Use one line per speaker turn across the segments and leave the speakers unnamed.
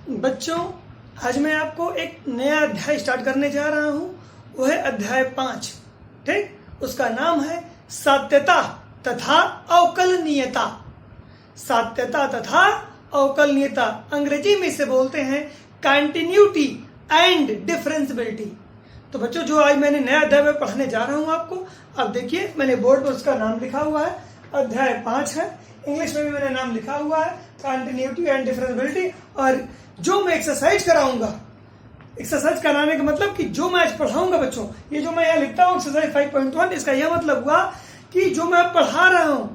बच्चों, आज मैं आपको एक नया अध्याय स्टार्ट करने जा रहा हूँ। वो है अध्याय 5। ठीक, उसका नाम है सात्यता तथा अवकलनीयता। सात्यता तथा अवकलनीयता, अंग्रेजी में इसे बोलते हैं कंटिन्यूटी एंड डिफरेंशियबिलिटी। तो बच्चों, जो आज मैंने नया अध्याय में पढ़ाने जा रहा हूँ आपको, अब देखिए मैंने बोर्ड पर उसका नाम लिखा हुआ है, अध्याय 5 है। इंग्लिश में भी मैंने नाम लिखा हुआ है कंटिन्यूटी एंड डिफरेंशियबिलिटी। और जो मैं एक्सरसाइज कराऊंगा, एक्सरसाइज कराने का मतलब कि जो मैं आज पढ़ाऊंगा बच्चों, ये जो मैं यहाँ लिखता हूँ एक्सरसाइज 5.1, इसका यह मतलब हुआ कि जो मैं पढ़ा रहा हूँ,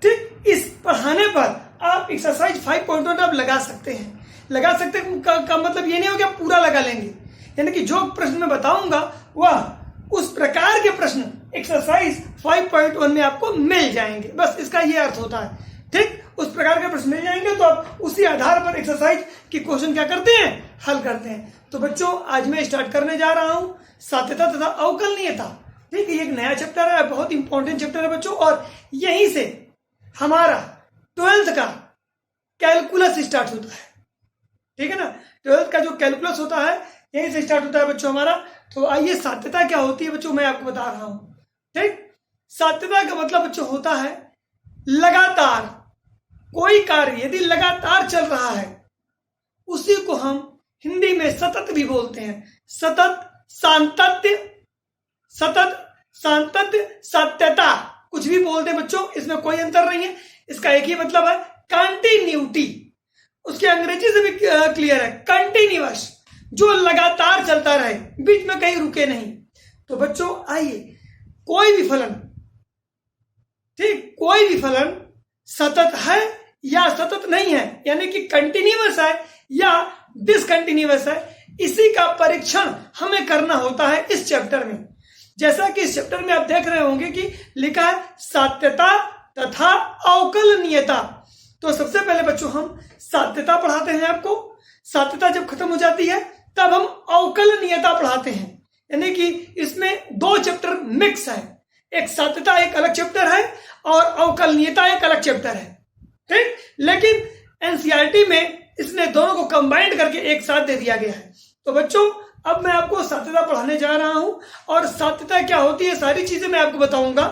ठीक, इस पढ़ाने पर आप एक्सरसाइज 5.1 आप लगा सकते हैं। लगा सकते का मतलब ये नहीं हो कि आप पूरा लगा लेंगे, यानी कि जो प्रश्न मैं बताऊंगा वह उस प्रकार के प्रश्न एक्सरसाइज 5.1 में आपको मिल जाएंगे। बस इसका ये अर्थ होता है। ठीक, उस प्रकार के प्रश्न मिल जाएंगे तो आप उसी आधार पर एक्सरसाइज की क्वेश्चन क्या करते हैं, हल करते हैं। तो बच्चों, आज मैं स्टार्ट करने जा रहा हूं सात्यता तथा अवकलनीयता। ठीक, ये एक नया चैप्टर है, बहुत इंपॉर्टेंट चैप्टर है बच्चों, और यहीं से हमारा 12th का कैलकुलस स्टार्ट होता है। ठीक है ना, 12th का जो कैलकुलस होता है यहीं से स्टार्ट होता है बच्चों हमारा। तो आइए, सात्यता क्या होती है बच्चों, मैं आपको बता रहा हूं। ठीक, सात्यता का मतलब बच्चों होता है लगातार कोई कार्य यदि लगातार चल रहा है, उसी को हम हिंदी में सतत भी बोलते हैं। सतत, सातत्य, सतत, सातत्य, सात्यता, कुछ भी बोलते हैं बच्चों, इसमें कोई अंतर नहीं है। इसका एक ही मतलब है कंटिन्यूटी। उसके अंग्रेजी से भी क्लियर है, कंटिन्यूअस, जो लगातार चलता रहे, बीच में कहीं रुके नहीं। तो बच्चों आइए, कोई भी फलन, ठीक, कोई भी फलन सतत है या सतत नहीं है, यानी कि कंटिन्यूअस है या डिसकंटिन्यूअस है, इसी का परीक्षण हमें करना होता है इस चैप्टर में। जैसा कि इस चैप्टर में आप देख रहे होंगे कि लिखा है सात्यता तथा अवकलनीयता। तो सबसे पहले बच्चों हम सात्यता पढ़ाते हैं आपको। सात्यता जब खत्म हो जाती है तब हम अवकलनीयता पढ़ाते हैं, यानी कि इसमें दो चैप्टर मिक्स है। एक सात्यता एक अलग चैप्टर है और अवकलनीयता एक अलग चैप्टर है। ठीक, लेकिन एनसीईआरटी में इसने दोनों को कंबाइंड करके एक साथ दे दिया गया है। तो बच्चों, अब मैं आपको सात्यता पढ़ाने जा रहा हूं, और सात्यता क्या होती है सारी चीजें मैं आपको बताऊंगा।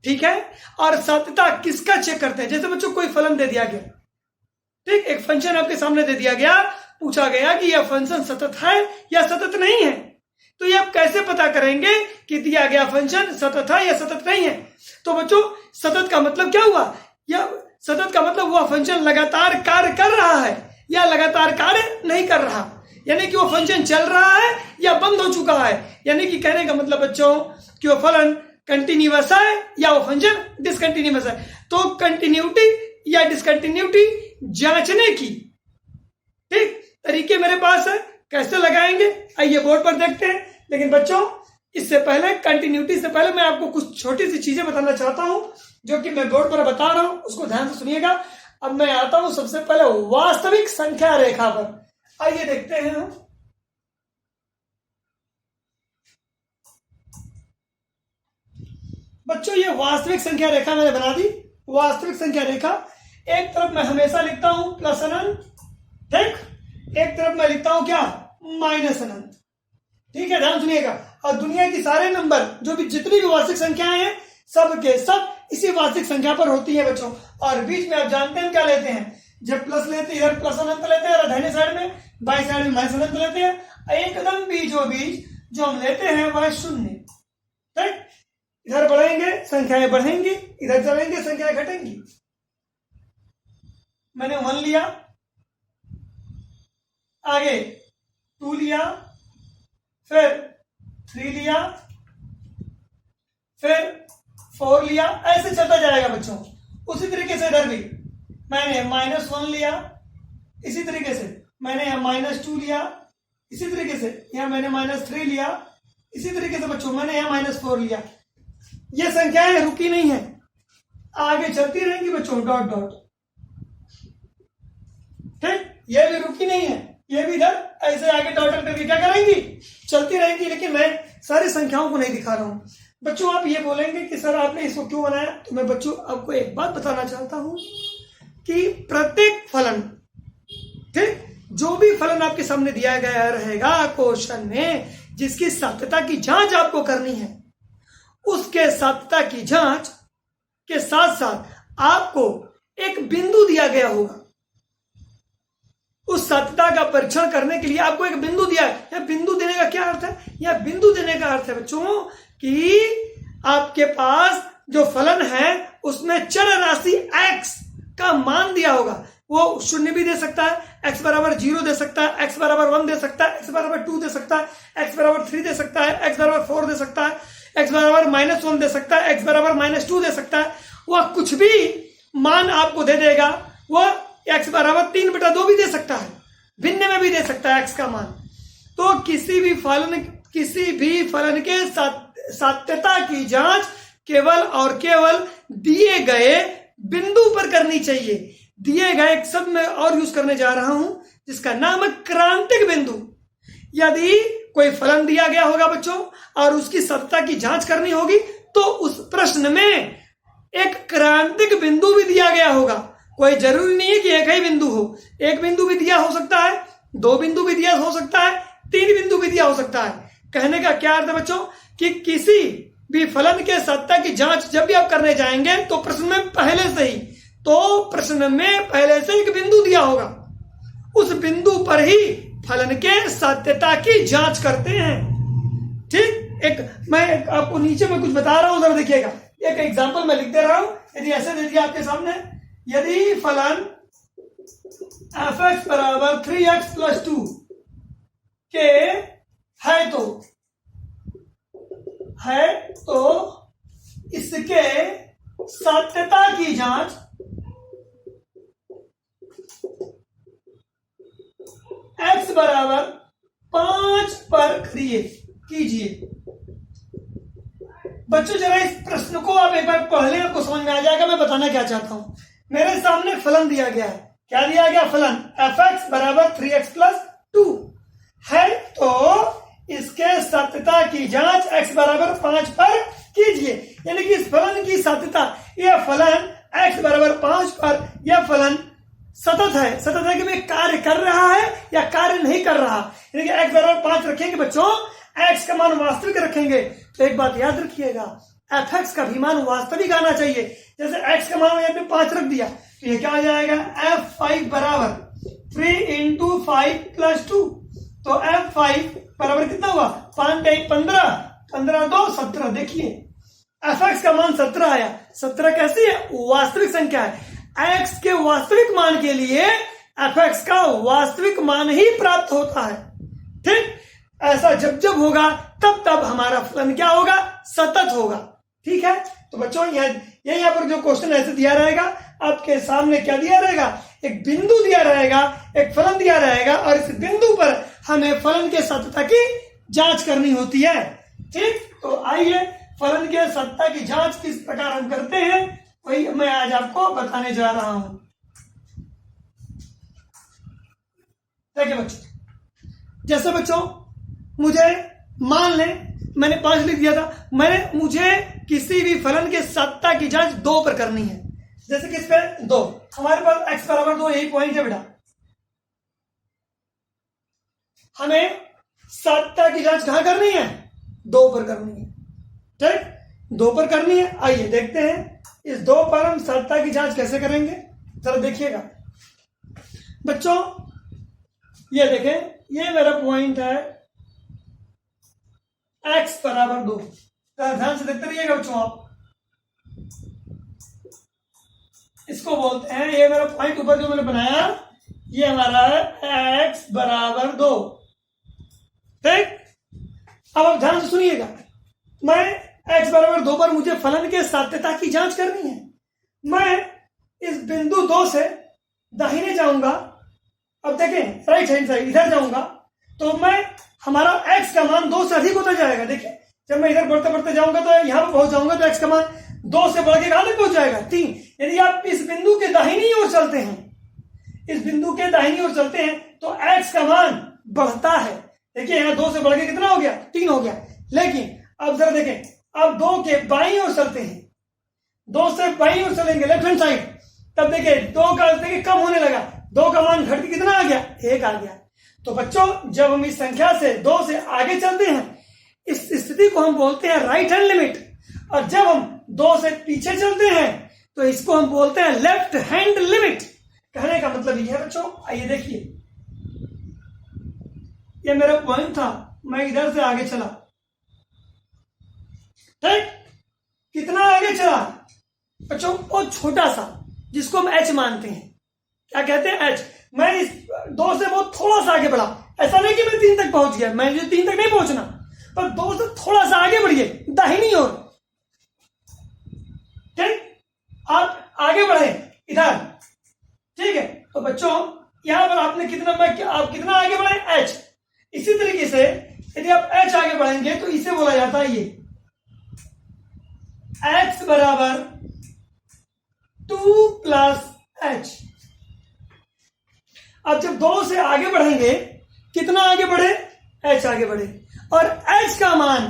ठीक है, और सात्यता किसका चेक करते हैं। जैसे बच्चों कोई फलन दे दिया गया, ठीक, एक फंक्शन आपके सामने दे दिया गया, पूछा गया कि यह फंक्शन सतत है या सतत नहीं है, तो ये आप कैसे पता करेंगे कि दिया गया फंक्शन सतत है या सतत नहीं है। तो बच्चों, सतत का मतलब क्या हुआ, या सतत का मतलब वह फंक्शन लगातार कार्य कर रहा है या लगातार कार्य नहीं कर रहा, यानी कि वो फंक्शन चल रहा है या बंद हो चुका है। यानी कि कहने का मतलब बच्चों कि वो फलन कंटिन्यूअस है या वो फंक्शन डिसकंटिन्यूअस है। तो कंटिन्यूटी या डिसकंटिन्यूटी जांचने की, ठीक, तरीके मेरे पास है। कैसे लगाएंगे आइए बोर्ड पर देखते हैं। लेकिन बच्चों, इससे पहले, कंटिन्यूटी से पहले मैं आपको कुछ छोटी सी चीजें बताना चाहता हूं, जो कि मैं बोर्ड पर बता रहा हूं, उसको ध्यान से सुनिएगा। अब मैं आता हूं सबसे पहले वास्तविक संख्या रेखा पर। आइए देखते हैं हम। बच्चों, ये वास्तविक संख्या रेखा मैंने बना दी। वास्तविक संख्या रेखा, एक तरफ मैं हमेशा लिखता हूं प्लस अनंत, ठीक, एक तरफ मैं लिखता हूं क्या, माइनस अनंत। ठीक है, ध्यान सुनिएगा। और दुनिया की सारे नंबर, जो भी जितनी भी वास्तविक संख्याएं हैं, सब के सब इसी वास्तविक संख्या पर होती है बच्चों। और बीच में आप जानते हैं क्या लेते हैं, जब प्लस लेते हैं इधर प्लस अनंत लेते हैं, और दाहिने साइड में बाई साइड में माइनस अनंत लेते हैं। एकदम बीचों बीच जो हम लेते हैं वह शून्य। ठीक, इधर बढ़ेंगे संख्याएं बढ़ेंगी, इधर चलेंगे संख्याएं घटेंगी। मैंने 1 लिया, आगे 2 लिया, फिर 3 लिया, फिर 4 लिया, ऐसे चलता जाएगा बच्चों। उसी तरीके से इधर भी मैंने -1 लिया, इसी तरीके से मैंने यहाँ -2 लिया, इसी तरीके से यहाँ मैंने -3 लिया, इसी तरीके से बच्चों मैंने यहाँ -4 लिया। ये संख्याएं रुकी नहीं है, आगे चलती रहेंगी बच्चों, डॉट डॉट। ठीक, ये भी रुकी नहीं है, ये भी इधर ऐसे आगे डॉट करके क्या करेंगी, चलती रहेंगी। लेकिन मैं सारी संख्याओं को नहीं दिखा रहा हूं बच्चों। आप ये बोलेंगे कि सर आपने इसको क्यों बनाया, तो मैं बच्चों आपको एक बात बताना चाहता हूं कि प्रत्येक फलन, ठीक, जो भी फलन आपके सामने दिया गया रहेगा क्वेश्चन में, जिसकी सत्यता की जांच आपको करनी है, उसके सत्यता की जांच के साथ साथ आपको एक बिंदु दिया गया होगा। उस सत्यता का परीक्षण करने के लिए आपको एक बिंदु दिया है। यह बिंदु देने का क्या अर्थ है? यह बिंदु देने का अर्थ है बच्चों कि आपके पास जो फलन है उसमें चर राशि x का मान दिया होगा। वो शून्य भी दे सकता है, x बराबर 0 दे सकता है, x बराबर 1 दे सकता है, x बराबर 2 दे सकता है, x बराबर 3 दे सकता है, x बराबर 4 दे सकता है, x बराबर -1 दे सकता है, x बराबर -2 दे सकता है। वह कुछ भी मान आपको दे देगा। वह x बराबर 3/2 भी दे सकता है, भिन्न में भी दे सकता है x का मान। तो किसी भी फलन के सत्यता की जांच केवल और केवल दिए गए बिंदु पर करनी चाहिए। दिए गए एक शब्द में और यूज करने जा रहा हूं जिसका नाम है क्रांतिक बिंदु। यदि कोई फलन दिया गया होगा बच्चों और उसकी सत्यता की जांच करनी होगी तो उस प्रश्न में एक क्रांतिक बिंदु भी दिया गया होगा। कोई जरूरी नहीं है कि एक ही बिंदु हो, एक बिंदु भी दिया हो सकता है, 2 बिंदु भी दिया हो सकता है, 3 बिंदु भी दिया हो सकता है। कहने का क्या अर्थ है बच्चों कि किसी भी फलन के सत्यता की जांच जब भी आप करने जाएंगे तो प्रश्न में पहले से एक बिंदु दिया होगा। उस बिंदु पर ही फलन के सत्यता की जांच करते हैं। ठीक, मैं आपको नीचे में कुछ बता रहा हूं, जरा देखिएगा। एक एग्जांपल मैं लिख दे रहा हूं। यदि ऐसे दे दिया आपके सामने, यदि फलन f(x) बराबर 3x + 2 के है तो इसके सत्यता की जांच x बराबर 5 पर कीजिए। बच्चों जरा इस प्रश्न को आप एक बार पढ़ लें, आपको समझ में आ जाएगा मैं बताना क्या चाहता हूं। मेरे सामने फलन दिया गया है। क्या दिया गया? फलन f(x) बराबर 3x + 2 है तो इसके सत्यता की जांच x बराबर 5 पर कीजिए। यानी कि इस फलन की सत्यता, यह फलन x बराबर 5 पर यह फलन सतत है कि मैं कार्य कर रहा है या कार्य नहीं कर रहा। यानी कि x बराबर 5 रखेंगे बच्चों, x का मान वास्तविक रखेंगे तो एक बात याद रखिएगा, fx का भी मान वास्तविक आना चाहिए। जैसे x का मान यहाँ पे 5 रख दिया तो ये क्या आ जाएगा? f5 बराबर 3 × 5 + 2। तो f5 बराबर कितना हुआ? 5 × 15, 15 2 17। देखिए fx का मान 17 आया। 17 कैसी है? वास्तविक संख्या है। x के वास्तविक मान के लिए fx का वास्तविक मान ही प्राप्त होता है। ठीक, ऐसा जब होगा तब हमारा फलन क्या होगा? सतत होगा। ठीक है, तो बच्चों यहाँ पर जो क्वेश्चन ऐसे दिया रहेगा, आपके सामने क्या दिया रहेगा? एक बिंदु दिया रहेगा, एक फलन दिया रहेगा और इस बिंदु पर हमें फलन के सत्यता की जांच करनी होती है। ठीक, तो आइए फलन के सत्यता की जांच किस प्रकार हम करते हैं वही मैं आज आपको बताने जा रहा हूं। देखिए बच्चों, जैसे बच्चों मुझे मान लें मैंने 5 लिख दिया था, मुझे किसी भी फलन के सत्यता की जांच 2 पर करनी है। जैसे किस पे? 2। हमारे पास x बराबर 2 यही पॉइंट है बेटा। हमें सत्यता की जांच कहां करनी है? 2 पर करनी है। ठीक, 2 पर करनी है। आइए देखते हैं इस 2 पर हम सत्यता की जांच कैसे करेंगे, जरा देखिएगा बच्चों। ये देखें, ये मेरा पॉइंट है x बराबर 2। ध्यान से देखते रहिएगा बच्चों आप। इसको बोलते हैं, ये मेरा पॉइंट ऊपर जो मैंने बनाया ये हमारा है x बराबर 2। ठीक, अब आप ध्यान से सुनिएगा। मैं x बराबर 2 पर मुझे फलन के सत्यता की जांच करनी है। मैं इस बिंदु 2 से दाहिने जाऊंगा। अब देखें राइट हैंड साइड इधर जाऊंगा तो मैं हमारा x का मान 2 से अधिक होता जाएगा। देखिए जब मैं इधर बढ़ते बढ़ते जाऊंगा तो यहां पर पहुंच जाऊंगा तो x का मान 2 से बढ़ के कहां तक पहुंच जाएगा? 3। यदि आप इस बिंदु के दाहिनी ओर चलते हैं, इस बिंदु के दाहिनी ओर चलते हैं तो x का मान बढ़ता है। देखिए यहाँ 2 से बढ़ के कितना हो गया? 3 हो गया। लेकिन अब जरा देखें, अब 2 के बाईं ओर चलते हैं, 2 से बाईं ओर चलेंगे लेफ्ट हैंड साइड, तब देखिए 2 का देखिए कम होने लगा, 2 का मान घट के कितना आ गया, 1 आ गया। तो बच्चों जब हम इस संख्या से 2 से आगे चलते हैं, इस स्थिति को हम बोलते हैं राइट हैंड लिमिट, और जब हम 2 से पीछे चलते हैं तो इसको हम बोलते हैं लेफ्ट हैंड लिमिट। कहने का मतलब ये है बच्चों, आइए देखिए, ये मेरा पॉइंट था, मैं इधर से आगे चला, ठीक, कितना आगे चला बच्चों, बहुत छोटा सा, जिसको हम एच मानते हैं। क्या कहते हैं, एच। मैं इस 2 से बहुत थोड़ा सा आगे बढ़ा, ऐसा नहीं कि मैं 3 तक पहुंच गया, मैं 3 तक नहीं पहुंचना, पर 2 से थोड़ा सा आगे बढ़िए, दाहिनी ओर, ठीक, आप आगे बढ़े इधर, ठीक है। तो बच्चों यहां पर आपने आप कितना आगे बढ़े, एच। इसी तरीके से यदि आप एच आगे बढ़ेंगे तो इसे बोला जाता है ये x बराबर 2 प्लस एच। अब जब 2 से आगे बढ़ेंगे, कितना आगे बढ़े, h आगे बढ़े, और h का मान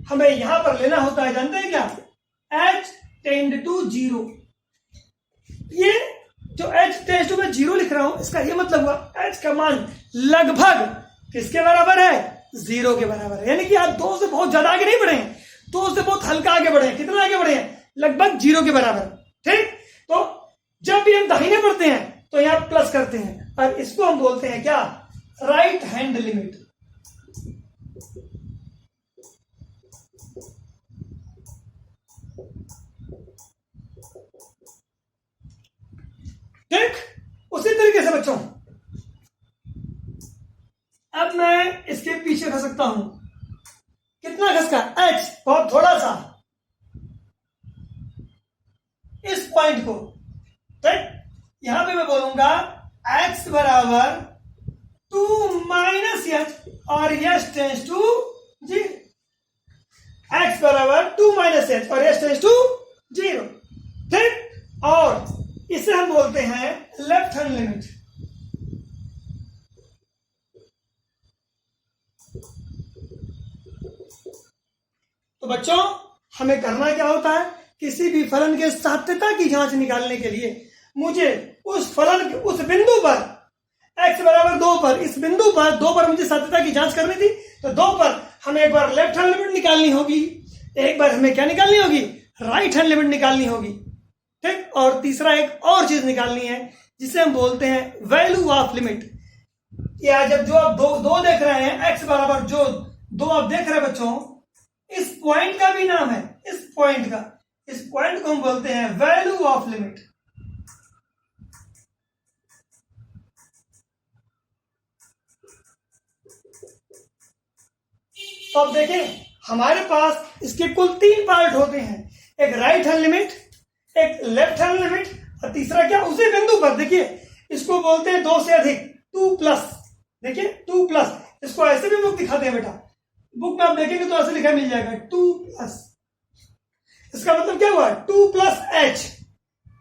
हमें यहां पर लेना होता है, जानते हैं क्या, h टेंड टू 0। ये जो h टेंड टू मैं 0 लिख रहा हूं, इसका ये मतलब हुआ h का मान लगभग किसके बराबर है, 0 के बराबर है। यानी कि आप 2 से बहुत ज्यादा आगे नहीं बढ़े हैं, 2 से बहुत हल्का आगे बढ़े हैं। कितना आगे बढ़े हैं, लगभग 0 के बराबर, ठीक। तो जब भी हम दाहिने बढ़ते हैं तो यहां प्लस करते हैं, और इसको हम बोलते हैं क्या, राइट हैंड लिमिट। ठीक, उसी तरीके से बच्चों अब मैं इसके पीछे खस सकता हूं, कितना खसका, h, बहुत थोड़ा सा, इस पॉइंट को, ठीक। यहां पे मैं बोलूंगा x बराबर 2 माइनस एच, और यस टेंस टू 0। x बराबर 2 माइनस एच और यस टेंस टू 0, ठीक। और इसे हम बोलते हैं लेफ्ट हैंड लिमिट। तो बच्चों हमें करना क्या होता है, किसी भी फलन के सात्यता की जांच निकालने के लिए मुझे उस फलन के उस बिंदु पर x बराबर 2 पर, इस बिंदु पर 2 पर मुझे सात्यता की जांच करनी थी, तो 2 पर हमें एक बार लेफ्ट हैंड लिमिट निकालनी होगी, एक बार हमें क्या निकालनी होगी, राइट हैंड लिमिट निकालनी होगी, ठीक। और तीसरा एक और चीज निकालनी है जिसे हम बोलते हैं वैल्यू ऑफ लिमिट। या जब जो आप दो देख रहे हैं, x बराबर जो 2 आप देख रहे हैं बच्चों, इस पॉइंट का भी नाम है, इस पॉइंट को हम बोलते हैं वैल्यू ऑफ लिमिट। तो अब देखें, हमारे पास इसके कुल 3 पार्ट होते हैं, एक राइट हैंड लिमिट, एक लेफ्ट हैंड लिमिट, और तीसरा क्या, उसी बिंदु पर देखिए, इसको बोलते हैं 2 से अधिक, 2 प्लस। देखिए 2 प्लस, इसको ऐसे भी बुक दिखाते हैं बेटा, बुक में आप देखेंगे तो ऐसे लिखा मिल जाएगा 2 प्लस। इसका मतलब क्या हुआ, 2 प्लस एच,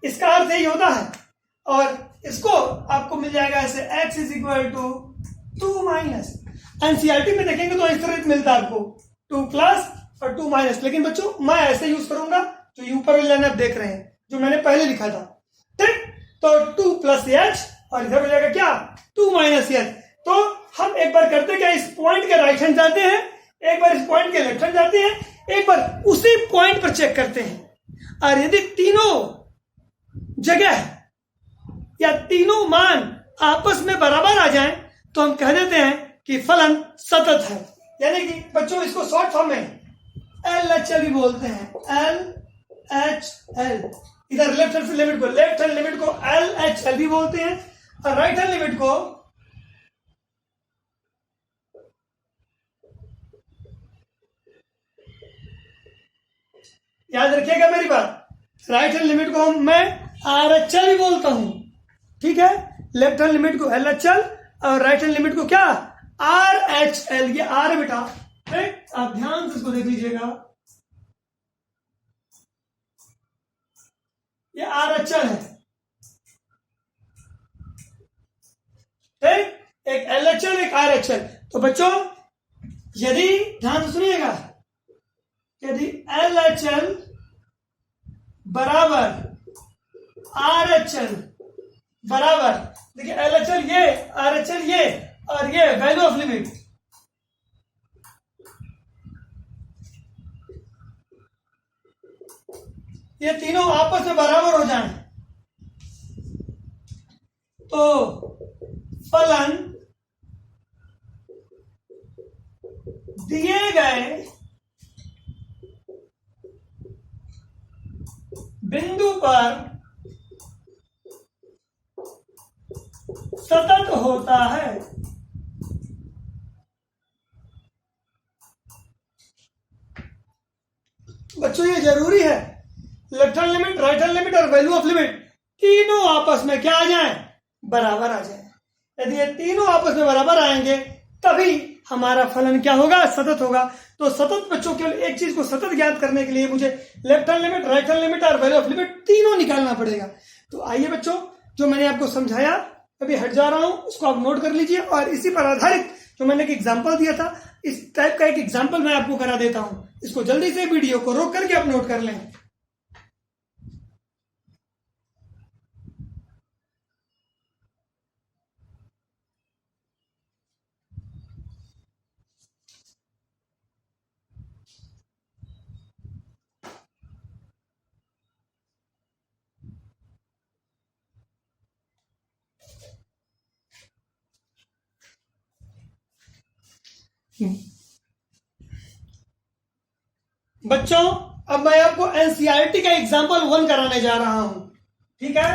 इसका अर्थ यही होता है। और इसको आपको मिल जाएगा ऐसे, x is equal to 2 minus. NCERT में देखेंगे तो इस तरह मिलता है आपको 2 प्लस और 2 माइनस, लेकिन बच्चों मैं ऐसे यूज करूंगा जो ये ऊपर वाली लाइन आप देख रहे हैं, जो मैंने पहले लिखा था, ठीक। तो 2 प्लस एच और इधर हो जाएगा क्या, 2 माइनस एच। तो हम एक बार करते क्या, इस पॉइंट के राइट हैंड जाते हैं, एक बार इस पॉइंट के लेफ्ट हैंड जाते हैं, एक बार उसी पॉइंट पर चेक करते हैं, और यदि तीनों जगह या तीनों मान आपस में बराबर आ जाएं तो हम कह देते हैं कि फलन सतत है। यानी कि बच्चों इसको शॉर्ट फॉर्म में LHL भी बोलते हैं, LHL। इधर लेफ्ट हैंड लिमिट को LHL भी बोलते हैं, और राइट हैंड लिमिट को याद रखिएगा मेरी बात, राइट हैंड लिमिट को मैं RHL भी बोलता हूं, ठीक है। लेफ्ट हैंड लिमिट को LHL और राइट हैंड लिमिट को क्या, RHL। ये R है बेटा, ठीक। आप ध्यान से इसको देख लीजिएगा, ये RHL है, ठीक। एक LHL एक RHL। तो बच्चों यदि ध्यान से सुनिएगा, यदि LHL बराबर RHL बराबर देखिए LHL ये, RHL ये, और ये वैल्यू ऑफ लिमिट। ये तीनों आपस में बराबर हो जाएं तो फलन दिए गए बिंदु पर सतत होता है। बच्चों ये जरूरी है, left hand limit, right hand limit और वैल्यू ऑफ लिमिट तीनों आपस में क्या आ जाए, बराबर आ जाए। यदि ये तीनों आपस में बराबर आएंगे तभी हमारा फलन क्या होगा, सतत होगा। तो सतत बच्चों, केवल एक चीज को सतत ज्ञात करने के लिए मुझे left hand limit, right hand limit और वैल्यू ऑफ लिमिट तीनों निकालना पड़ेगा। तो आइए बच्चों, जो मैंने आपको समझाया अभी हट जा रहा हूं, उसको आप नोट कर लीजिए और इसी पर आधारित जो मैंने एक एग्जाम्पल दिया था, इस टाइप का एक एग्जाम्पल मैं आपको करा देता हूं। इसको जल्दी से वीडियो को रोक करके आप नोट कर लें। बच्चों अब मैं आपको एनसीईआरटी का एग्जाम्पल 1 कराने जा रहा हूं, ठीक है।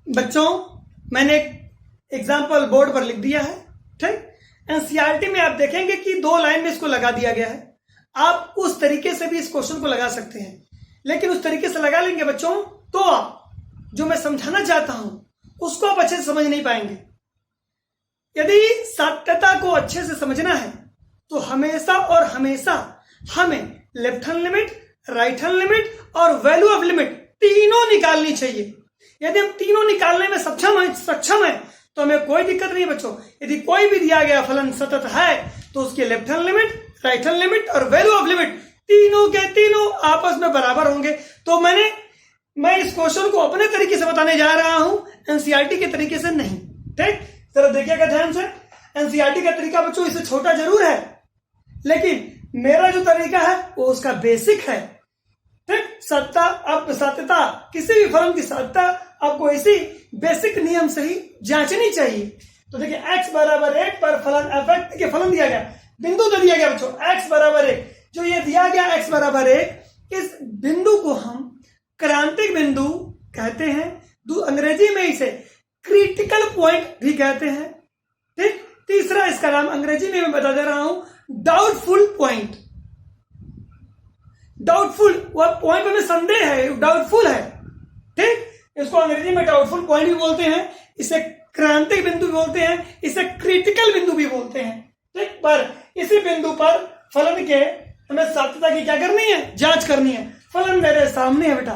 बच्चों मैंने एक एग्जाम्पल बोर्ड पर लिख दिया है, ठीक। एनसीईआरटी में आप देखेंगे कि 2 लाइन में इसको लगा दिया गया है। आप उस तरीके से भी इस क्वेश्चन को लगा सकते हैं, लेकिन उस तरीके से लगा लेंगे बच्चों तो आप जो मैं समझाना चाहता हूं उसको आप अच्छे से समझ नहीं पाएंगे। यदि सात्यता को अच्छे से समझना है तो हमेशा और हमेशा हमें left hand limit, right hand limit और वैल्यू ऑफ लिमिट तीनों निकालनी चाहिए। यदि हम तीनों निकालने में सक्षम है तो हमें कोई दिक्कत नहीं बच्चों। यदि कोई भी दिया गया फलन सतत है तो उसके left hand limit, right hand limit और वैल्यू ऑफ लिमिट तीनों के तीनों आपस में बराबर होंगे। तो मैं इस क्वेश्चन को अपने तरीके से बताने जा रहा हूं, एनसीईआरटी के तरीके से नहीं, ठीक। जरा देखिएगा ध्यान से। एनसीईआरटी का तरीका बच्चों इससे छोटा जरूर है, लेकिन मेरा जो तरीका है वो उसका बेसिक है, ठीक। सत्यता, किसी भी फलन की सत्यता आपको इसी बेसिक नियम से ही जांचनी चाहिए। तो देखिए x बराबर 1 पर फलन f के फलन दिया गया, बिंदु तो दिया गया बच्चों x बराबर 1। जो ये दिया गया x बराबर 1, इस बिंदु को हम क्रांतिक बिंदु कहते हैं। अंग्रेजी में इसे क्रिटिकल पॉइंट भी कहते हैं, ठीक। तीसरा इसका नाम अंग्रेजी में मैं बता दे रहा हूं, डाउटफुल पॉइंट। डाउटफुल वह पॉइंट में संदेह है, डाउटफुल है, ठीक। इसको अंग्रेजी में डाउटफुल पॉइंट भी बोलते हैं, इसे क्रांतिक बिंदु भी बोलते हैं, इसे क्रिटिकल बिंदु भी बोलते हैं, ठीक। पर इसी बिंदु पर फलन के हमें सात्यता की क्या करनी है, जांच करनी है। फलन मेरे सामने है बेटा,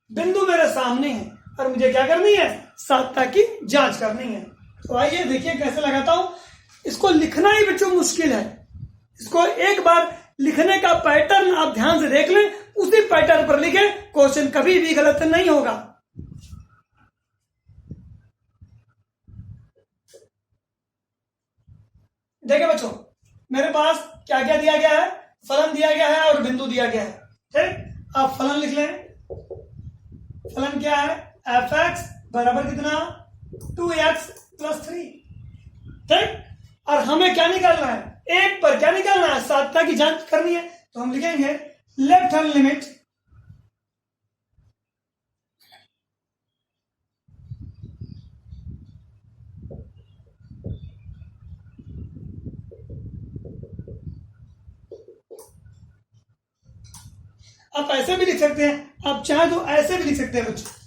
बिंदु मेरे सामने है और मुझे क्या करनी है, सात्यता की जांच करनी है। तो आइए देखिए कैसे लगाता हूं। इसको लिखना ही बच्चों मुश्किल है, इसको एक बार लिखने का पैटर्न आप ध्यान से देख लें, उसी पैटर्न पर लिखें, क्वेश्चन कभी भी गलत नहीं होगा। देखिए बच्चों, मेरे पास क्या क्या दिया गया है, फलन दिया गया है और बिंदु दिया गया है। ठीक, आप फलन लिख लें। फलन क्या है, एफ एक्स बराबर कितना, 2x + 3। ठीक, और हमें क्या निकालना है, एक पर क्या निकालना है, साध्यता की जांच करनी है। तो हम लिखेंगे लेफ्ट हैंड लिमिट आप ऐसे भी लिख सकते हैं, आप चाहे तो ऐसे भी लिख सकते हैं बच्चों।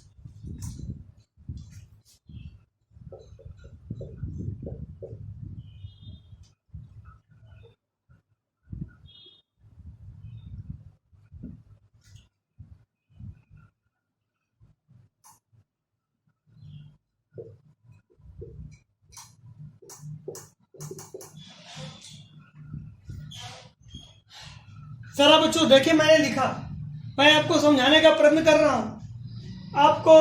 जरा बच्चों देखिए, मैंने लिखा, मैं आपको समझाने का प्रयत्न कर रहा हूं। आपको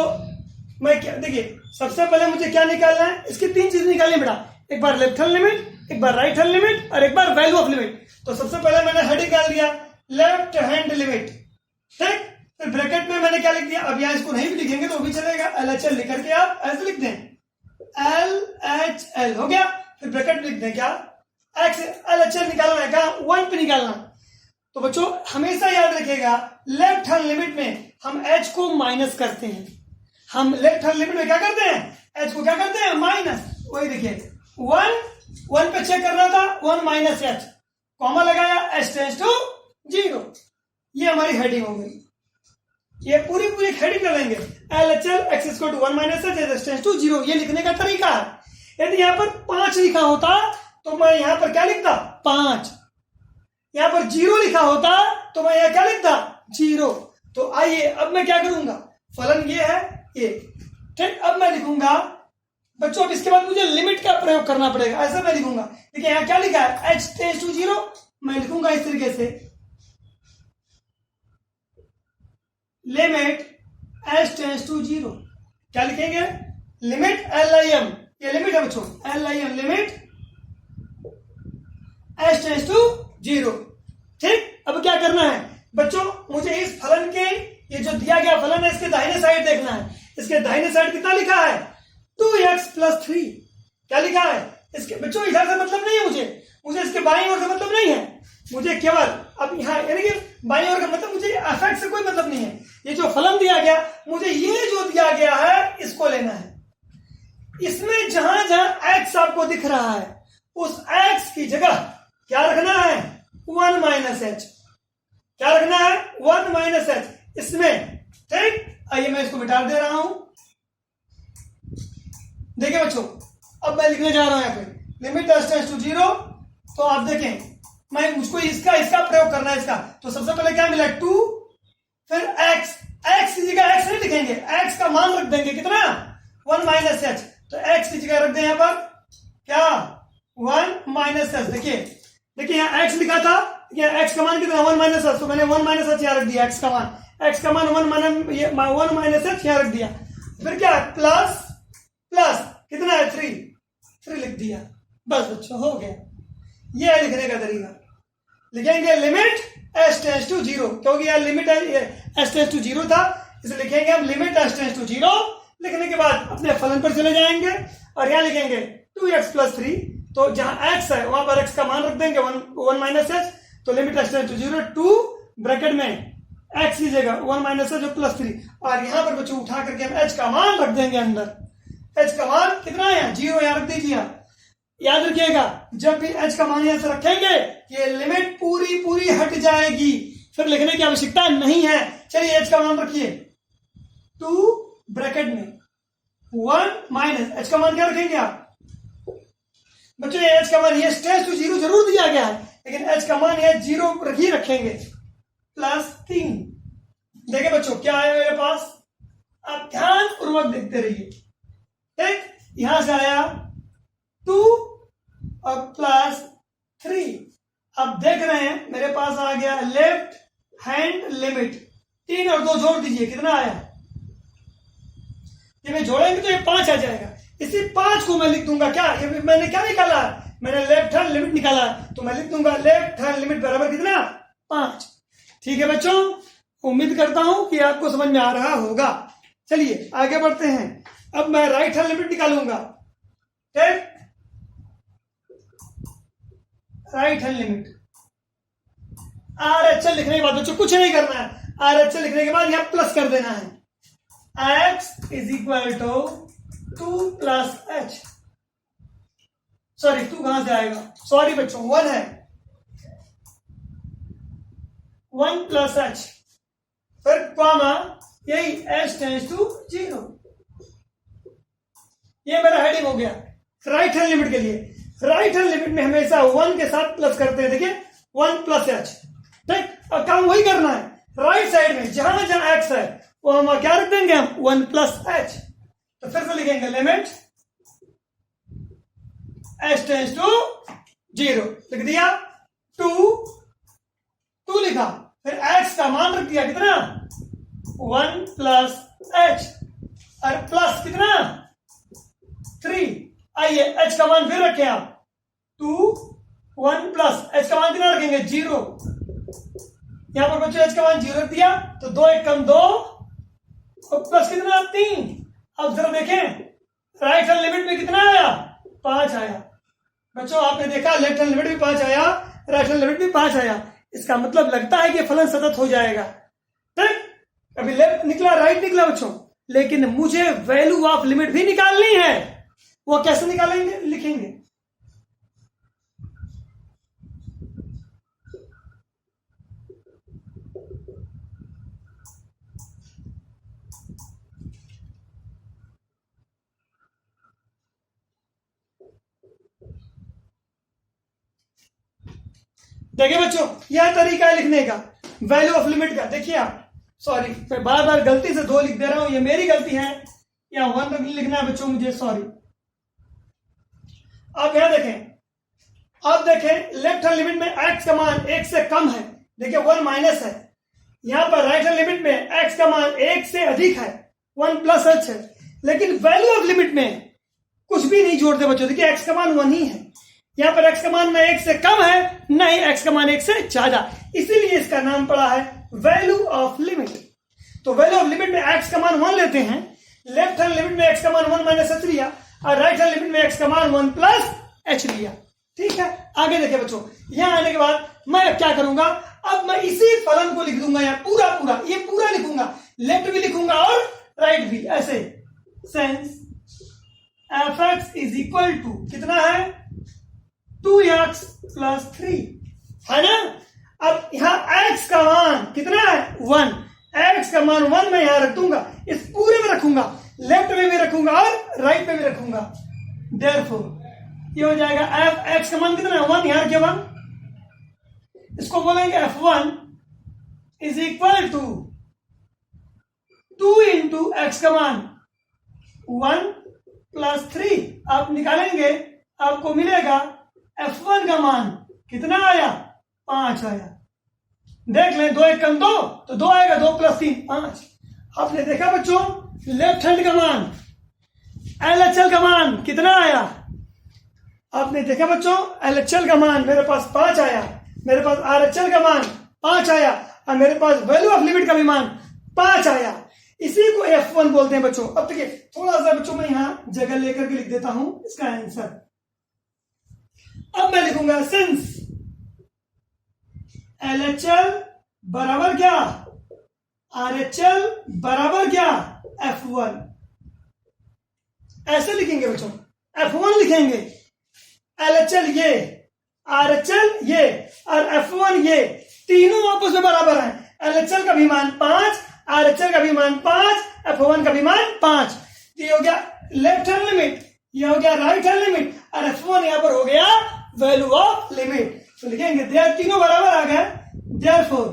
मैं क्या, देखिए सबसे पहले मुझे क्या निकालना है, इसकी 3 चीज निकालनी बेटा, एक बार लेफ्ट हैंड लिमिट, एक बार राइट हैंड लिमिट और एक बार वैल्यू ऑफ लिमिट। तो सबसे पहले मैंने हेडिंग निकाल दिया लेफ्ट हैंड लिमिट। ठीक, फिर ब्रैकेट में मैंने क्या लिख दिया, अब यहाँ इसको नहीं भी लिखेंगे तो भी चलेगा, LHL लिख करके आप ऐसे लिख दें, LHL हो गया। फिर ब्रैकेट में लिख दें क्या, एक्स LHL निकालना है, कहा 1 पे निकालना। तो बच्चों हमेशा याद रखिएगा, लेफ्ट हैंड लिमिट में हम h को माइनस करते हैं। हम लेफ्ट हैंड लिमिट में क्या करते हैं, h को क्या करते हैं, माइनस। वही देखिए 1 पे चेक करना था, 1 - h, कॉमा लगाया, h टेंड्स टू 0। ये हमारी हेडिंग हो गई। ये पूरी हेडिंग करेंगे, LHL x = 1 - h tends to 0। ये लिखने का तरीका है। यदि यहां पर 5 लिखा होता तो मैं यहां पर क्या लिखता, 5। यहां पर 0 लिखा होता तो मैं यहां क्या लिखता, 0। तो आइए अब मैं क्या करूंगा, फलन ये है ये। ठीक, अब मैं लिखूंगा बच्चों, अब इसके बाद मुझे लिमिट का प्रयोग करना पड़ेगा, ऐसा मैं लिखूंगा। देखिए यहां क्या लिखा है, h टेंड्स टू 0, मैं लिखूंगा इस तरीके से, लिमिट h टेंड्स टू 0। क्या लिखेंगे, लिमिट LIM, ये लिमिट है बच्चों, LIM limit h tends to 0। ठीक, अब क्या करना है बच्चों, मुझे इस फलन के, ये जो दिया गया फलन है, इसके दाहिने साइड देखना है। इसके दाहिने साइड कितना लिखा है, 2x + 3। क्या लिखा है इसके बच्चों, इधर से मतलब नहीं है मुझे इसके बाईं ओर से मतलब नहीं है, मुझे केवल अब यहाँ यानी कि बाईं ओर का मतलब, मुझे एफ से कोई मतलब नहीं है। ये जो फलन दिया गया, मुझे ये जो दिया गया है इसको लेना है। इसमें जहां जहां x आपको दिख रहा है, उस x की जगह क्या रखना है, 1 - h। क्या रखना है, 1 - h इसमें। ठीक, आइए मैं इसको मिटा दे रहा हूं। देखिए बच्चों, अब मैं लिखने जा रहा हूं यहाँ पे लिमिट h टेंड्स टू 0। तो आप देखें, मैं मुझको इसका प्रयोग करना है इसका। तो सबसे पहले क्या मिला, 2, फिर x की जगह x नहीं लिखेंगे, x का मान रख देंगे कितना, 1 - h। तो x की जगह रख दें यहाँ पर क्या, 1 - h। देखिए यहाँ x लिखा था, x का मान कितना, 1 - h। तो मैंने 1 - h यहाँ रख दिया, x का मान 1 - h यहाँ रख दिया। फिर क्या, प्लस कितना है, 3 लिख दिया। बस बच्चों हो गया, ये है लिखने का तरीका। लिखेंगे लिमिट h टेंड्स टू 0, क्योंकि यार लिमिट h टेंड्स टू 0 था, इसे लिखेंगे हम लिमिट h टेंड्स टू 0। लिखने के बाद अपने फलन पर चले जाएंगे और यहाँ लिखेंगे 2x + 3। तो जहां x है वहां पर x का मान रख देंगे 1 - h। तो limit h tends to 0, 2 bracket में x की जगह 1 - h और +3। और यहां पर बच्चों उठा करके हम h का मान रख देंगे अंदर। h का मान कितना है, 0 यहाँ रख दीजिए। याद रखिएगा, जब भी h का मान यहां से रखेंगे, ये लिमिट पूरी हट जाएगी, फिर लिखने की आवश्यकता नहीं है। चलिए h का मान रखिए, 2 ब्रैकेट में 1 - h का मान क्या रखेंगे आप बच्चों, ये h का मान, ये टेंड्स टू 0 जरूर दिया गया है, लेकिन h का मान ये 0 ही रखेंगे, +3। देखिए बच्चों क्या आया मेरे पास, आप ध्यान पूर्वक देखते रहिए। ठीक, यहां से आया 2 और +3। अब देख रहे हैं मेरे पास आ गया लेफ्ट हैंड लिमिट, 3 और 2 जोड़ दीजिए, कितना आया? ये मैं जोड़ेंगे तो ये 5 आ जाएगा। इसी 5 को मैं लिख दूंगा क्या, ये मैंने क्या निकाला, मैंने लेफ्ट हैंड लिमिट निकाला, तो मैं लिख दूंगा लेफ्ट हैंड लिमिट बराबर कितना, 5। ठीक है बच्चों, उम्मीद करता हूं कि आपको समझ में आ रहा होगा। चलिए आगे बढ़ते हैं। अब मैं राइट हैंड लिमिट निकालूंगा। ठीक, राइट हैंड लिमिट RHL लिखने के बाद बच्चों कुछ नहीं करना है, RHL लिखने के बाद यहां प्लस कर देना है, x is equal to 2 plus h, sorry 2 कहां से आएगा, सॉरी बच्चों 1 है, 1 प्लस h, फिर कॉमा, यही h टेंड्स टू 0। ये मेरा हेडिंग हो गया राइट हैंड लिमिट के लिए। राइट हैंड लिमिट में हमेशा 1 के साथ प्लस करते हैं, देखिए 1 प्लस h। ठीक, और काम वही करना है, राइट साइड में जहां जहां x है वो हम क्या रख देंगे, हम 1 प्लस h। तो फिर से लिखेंगे लिमिट h टेंड्स टू 0, लिख दिया, 2 लिखा, फिर x का मान रख दिया कितना, 1 प्लस h, और प्लस कितना 3। आइए h का मान फिर रखें आप, 2 1 प्लस h का मान कितना रखेंगे, 0। यहां पर बच्चों h का मान 0 रख दिया, तो 2 1 कम 2 और प्लस कितना 3। अब जरा देखें राइट हैंड लिमिट में कितना आया, 5 आया। बच्चों आपने देखा लेफ्ट हैंड लिमिट भी 5 आया, राइट हैंड लिमिट भी 5 आया। इसका मतलब लगता है कि फलन सतत हो जाएगा। ठीक, अभी लेफ्ट निकला राइट निकला बच्चों, लेकिन मुझे वैल्यू ऑफ लिमिट भी निकालनी है। वो कैसे निकालेंगे, लिखेंगे देखिए बच्चों, यह तरीका है लिखने का वैल्यू ऑफ लिमिट का। देखिए आप, सॉरी मैं बार बार गलती से 2 लिख दे रहा हूं, ये मेरी गलती है, या 1 लिखना है बच्चों मुझे, सॉरी। आप यहां देखें, अब देखें लेफ्ट हैंड लिमिट में x का मान 1 से कम है, देखिए 1 माइनस है। यहां पर राइट हैंड लिमिट में x का मान 1 से अधिक है, 1 प्लस h है। लेकिन वैल्यू ऑफ लिमिट में कुछ भी नहीं जोड़ते बच्चों, देखिए x का मान 1 ही है। यहां पर x का मान न 1 से कम है, न ही x का मान 1 से ज्यादा, इसीलिए इसका नाम पड़ा है वैल्यू ऑफ लिमिट। तो वैल्यू ऑफ लिमिट में x का मान 1 लेते हैं, लेफ्ट हैंड लिमिट में x का मान 1 माइनस h लिया, और राइट हैंड लिमिट में x का मान 1 प्लस h लिया। ठीक है, आगे देखिए बच्चों, यहां आने के बाद मैं अब क्या करूंगा, अब मैं इसी फलन को लिख दूंगा यहाँ पूरा, ये पूरा लिखूंगा, लेफ्ट भी लिखूंगा और राइट भी, ऐसे sense fx is equal to कितना है, 2x प्लस 3 है ना। अब यहां x का मान कितना है, 1, x का मान 1 मैं यहां रख दूंगा, इस पूरे में रखूंगा, लेफ्ट में भी रखूंगा और राइट में भी रखूंगा। देयरफॉर ये हो जाएगा f, x का मान कितना है, 1, यहां रखिए 1, इसको बोलेंगे f1 is equal to 2 into x का मान 1 प्लस 3। आप निकालेंगे, आपको मिलेगा f1 का मान कितना आया, 5 आया। देख लें, 2 1 कम 2, तो 2 आएगा, 2 प्लस 3 5। आपने देखा बच्चों लेफ्ट हैंड का मान LHL का मान कितना आया, आपने देखा बच्चों LHL का मान मेरे पास 5 आया, मेरे पास RHL का मान 5 आया, और मेरे पास वैल्यू ऑफ लिमिट का भी मान 5 आया। इसी को F1 बोलते हैं बच्चों। अब देखिए थोड़ा सा बच्चों मैं यहां जगह लेकर के लिख देता हूं इसका आंसर। अब मैं लिखूंगा सिंस LHL बराबर क्या, RHL बराबर क्या, F1, ऐसे लिखेंगे बच्चों। F1 लिखेंगे, LHL ये, RHL ये और F1 ये, तीनों आपस में बराबर हैं। LHL का भी मान 5, RHL का भी मान 5, F1 का भी मान 5। ये हो गया लेफ्ट हैंड लिमिट, ये हो गया राइट हैंड लिमिट, और F1 यहां पर हो गया वैल्यू ऑफ लिमिट। तो लिखेंगे देयर, तीनों बराबर आ गए, देयरफॉर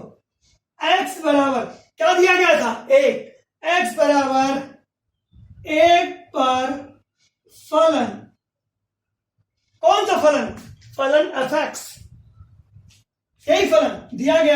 x बराबर क्या दिया गया था, 1, x बराबर 1 पर फलन, कौन सा फलन, फलन fx, यही फलन दिया गया